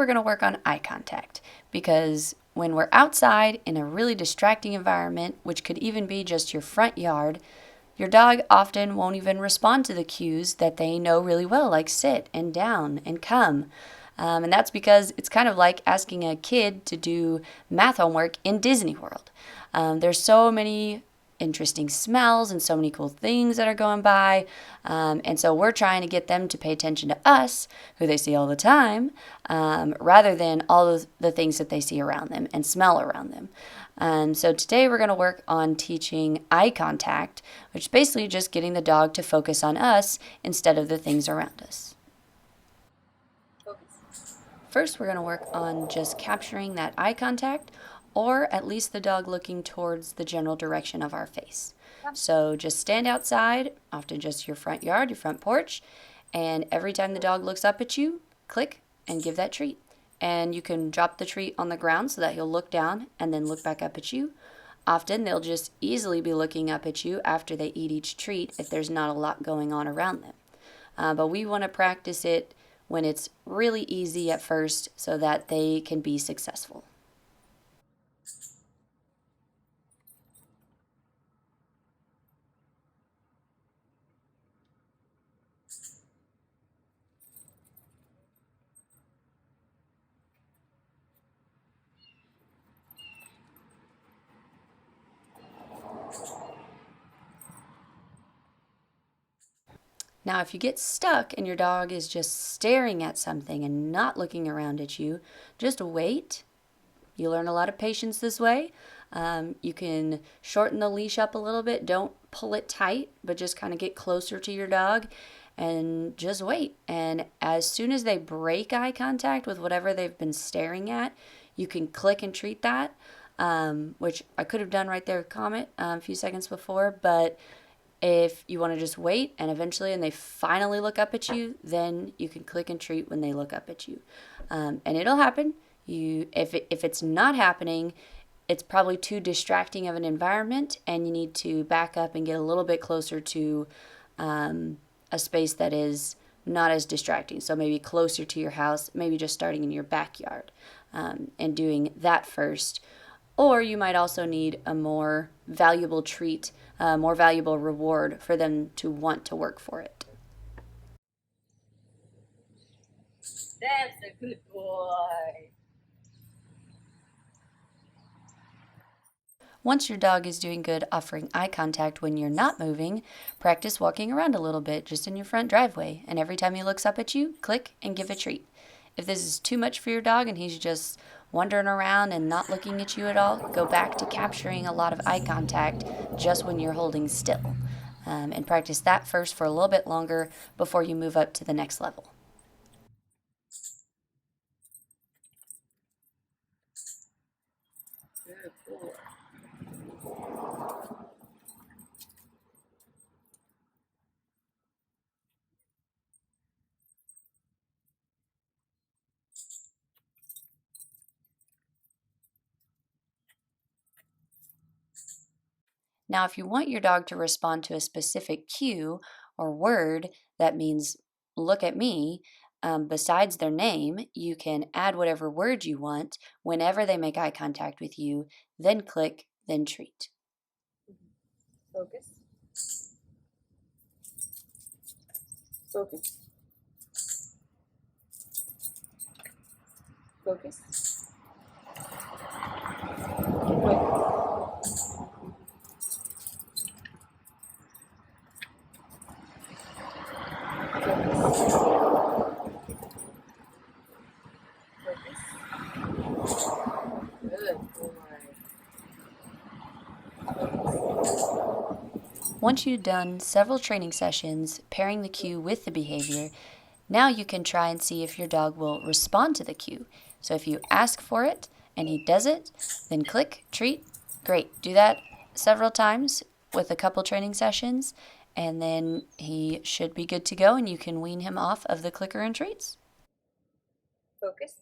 we're going to work on eye contact because when we're outside in a really distracting environment, which could even be just your front yard, your dog often won't even respond to the cues that they know really well, like sit and down and come. And that's because it's kind of like asking a kid to do math homework in Disney World. There's so many interesting smells and so many cool things that are going by. And so we're trying to get them to pay attention to us, who they see all the time, rather than all of the things that they see around them and smell around them. So today we're going to work on teaching eye contact, which is basically just getting the dog to focus on us instead of the things around us. First, we're going to work on just capturing that eye contact, or at least the dog looking towards the general direction of our face. So just stand outside, often just your front yard, your front porch, and every time the dog looks up at you, click and give that treat. And you can drop the treat on the ground so that he'll look down and then look back up at you. Often they'll just easily be looking up at you after they eat each treat if there's not a lot going on around them. But we want to practice it when it's really easy at first so that they can be successful. Now, if you get stuck and your dog is just staring at something and not looking around at you, just wait. You learn a lot of patience this way. You can shorten the leash up a little bit. Don't pull it tight, but just kind of get closer to your dog and just wait. And as soon as they break eye contact with whatever they've been staring at, you can click and treat that, which I could have done right there with Comet a few seconds before, but if you want to just wait and eventually and they finally look up at you, then you can click and treat when they look up at you. And it'll happen. If it's not happening, it's probably too distracting of an environment and you need to back up and get a little bit closer to a space that is not as distracting. So maybe closer to your house, maybe just starting in your backyard and doing that first. Or you might also need a more valuable treat, more valuable reward for them to want to work for it. That's a good boy. Once your dog is doing good offering eye contact when you're not moving, practice walking around a little bit just in your front driveway. And every time he looks up at you, click and give a treat. If this is too much for your dog and he's just wandering around and not looking at you at all, go back to capturing a lot of eye contact just when you're holding still. And practice that first for a little bit longer before you move up to the next level. Good boy. Now, if you want your dog to respond to a specific cue or word that means look at me, besides their name, you can add whatever word you want whenever they make eye contact with you, then click, then treat. Focus. Focus. Focus. Good boy. Once you've done several training sessions pairing the cue with the behavior, now you can try and see if your dog will respond to the cue. So if you ask for it and he does it, then click, treat. Great. Do that several times with a couple training sessions, and then he should be good to go and you can wean him off of the clicker and treats. Focus.